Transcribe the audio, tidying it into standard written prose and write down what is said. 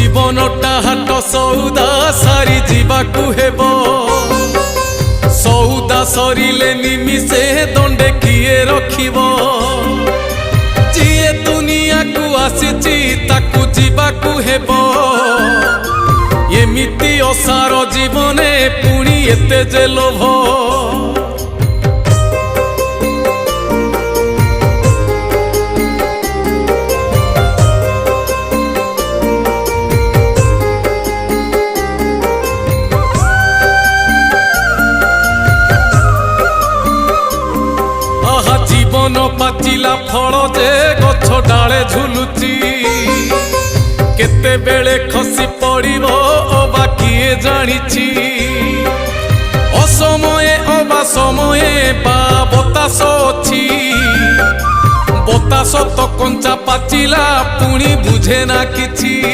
জীবনটা হাট সৌদা সারি যাবাকু হেব সৌদা সরিলে নিমিষে দণ্ডে কিয়ে রখিব যিয়ে দুনিয়াকু আসিছি তাকু যাবাকু হেব এমিতি অসার জীবনে পুଣି এতে যে লোভ জীবন পাচিলা ফল যে গছ ডালে ঝুলুচি কেতেবেলে খসি পড়িব অবা কিয়ে জানিছি অসময়ে অবা সময়ে বা বতাস অছি বতাস তো কঞ্চা পাচিলা পুଣି বুঝে না কিছু।